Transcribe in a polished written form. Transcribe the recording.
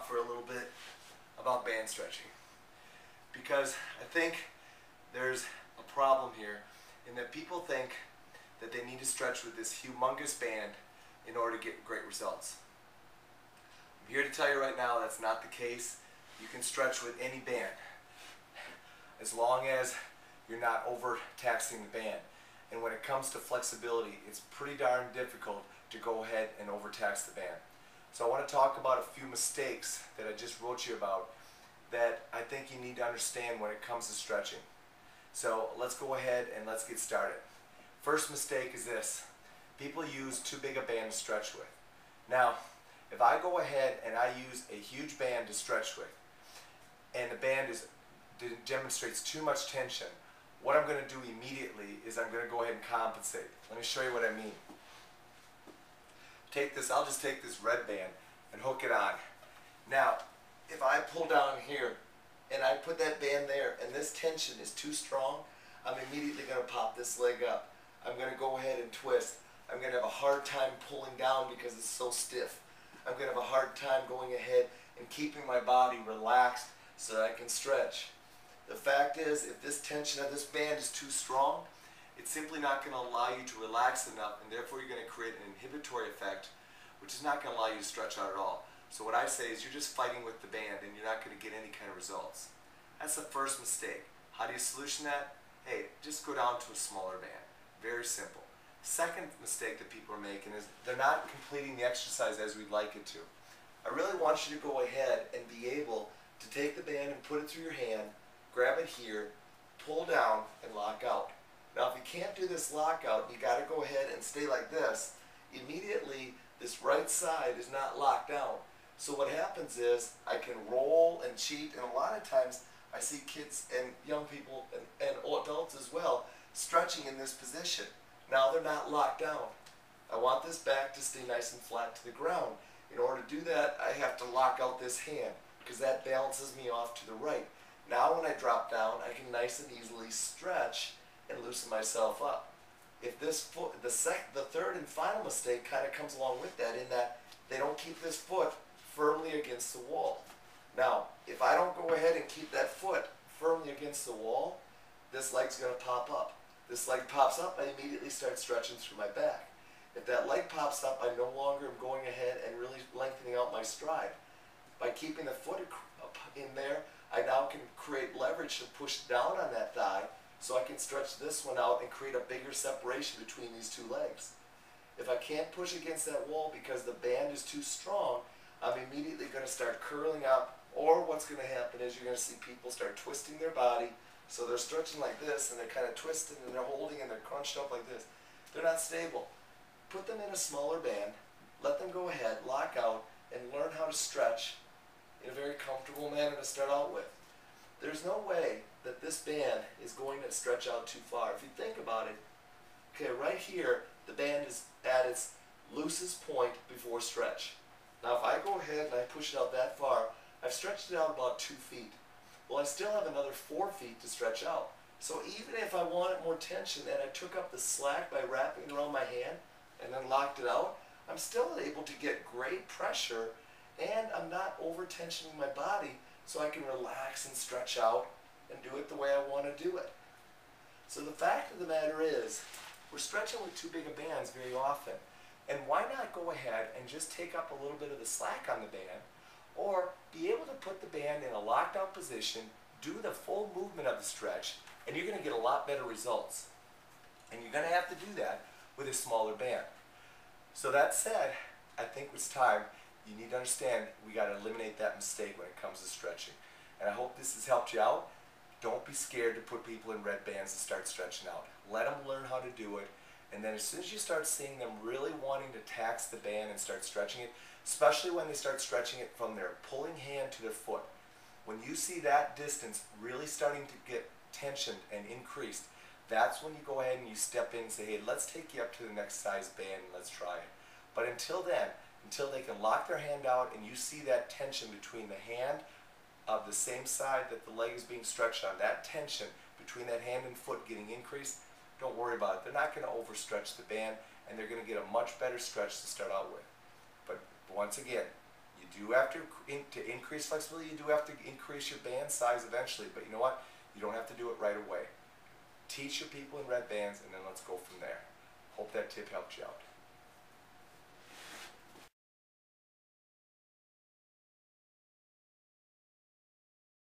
talk for a little bit about band stretching, because I think there's a problem here in that people think that they need to stretch with this humongous band in order to get great results. I'm here to tell you right now that's not the case. You can stretch with any band as long as you're not overtaxing the band. And when it comes to flexibility, it's pretty darn difficult to go ahead and overtax the band. So I want to talk about a few mistakes that I just wrote you about that I think you need to understand when it comes to stretching. So let's go ahead and let's get started. First mistake is this: people use too big a band to stretch with. Now, if I go ahead and I use a huge band to stretch with, and the band demonstrates too much tension, what I'm going to do immediately is I'm going to go ahead and compensate. Let me show you what I mean. I'll just take this red band and hook it on. Now, if I pull down here and I put that band there and this tension is too strong, I'm immediately going to pop this leg up. I'm going to go ahead and twist. I'm going to have a hard time pulling down because it's so stiff. I'm going to have a hard time going ahead and keeping my body relaxed so that I can stretch. The fact is, if this tension of this band is too strong, it's simply not going to allow you to relax enough, and therefore you're going to create an inhibitory effect, which is not going to allow you to stretch out at all. So what I say is you're just fighting with the band and you're not going to get any kind of results. That's the first mistake. How do you solution that? Hey, just go down to a smaller band. Very simple. Second mistake that people are making is they're not completing the exercise as we'd like it to. I really want you to go ahead and be able to take the band and put it through your hand, grab it here, pull down, and lock out. Now, if you can't do this lockout, you got to go ahead and stay like this. Immediately, this right side is not locked down. So what happens is I can roll and cheat, and a lot of times I see kids and young people and adults as well stretching in this position. Now they're not locked down. I want this back to stay nice and flat to the ground. In order to do that, I have to lock out this hand because that balances me off to the right. Now when I drop down, I can nice and easily stretch and loosen myself up. If this foot, the third and final mistake kind of comes along with that, in that they don't keep this foot firmly against the wall. Now, if I don't go ahead and keep that foot firmly against the wall, this leg's going to pop up. This leg pops up, I immediately start stretching through my back. If that leg pops up, I no longer am going ahead and really lengthening out my stride. By keeping the foot up in there, I now can create leverage to push down on that thigh, so I can stretch this one out and create a bigger separation between these two legs. If I can't push against that wall because the band is too strong, I'm immediately going to start curling up, or what's going to happen is you're going to see people start twisting their body, so they're stretching like this, and they're kind of twisting, and they're holding, and they're crunched up like this. They're not stable. Put them in a smaller band, let them go ahead, lock out, and learn how to stretch in a very comfortable manner to start out with. There's no way that this band is going to stretch out too far. If you think about it, okay, right here, the band is at its loosest point before stretch. Now if I go ahead and I push it out that far, I've stretched it out about 2 feet. Well, I still have another 4 feet to stretch out. So even if I wanted more tension and I took up the slack by wrapping it around my hand and then locked it out, I'm still able to get great pressure, and I'm not over-tensioning my body, so I can relax and stretch out and do it the way I want to do it. So the fact of the matter is, we're stretching with too big of bands very often. And why not go ahead and just take up a little bit of the slack on the band, or be able to put the band in a locked out position, do the full movement of the stretch, and you're going to get a lot better results. And you're going to have to do that with a smaller band. So that said, I think it's time. You need to understand we got to eliminate that mistake when it comes to stretching. And I hope this has helped you out. Don't be scared to put people in red bands and start stretching out. Let them learn how to do it. And then as soon as you start seeing them really wanting to tax the band and start stretching it, especially when they start stretching it from their pulling hand to their foot, when you see that distance really starting to get tensioned and increased, that's when you go ahead and you step in and say, hey, let's take you up to the next size band and let's try it. But until then, until they can lock their hand out and you see that tension between the hand of the same side that the leg is being stretched on, that tension between that hand and foot getting increased, don't worry about it. They're not going to overstretch the band, and they're going to get a much better stretch to start out with. But once again, you do have to increase flexibility, you do have to increase your band size eventually, but you know what? You don't have to do it right away. Teach your people in red bands, and then let's go from there. Hope that tip helped you out.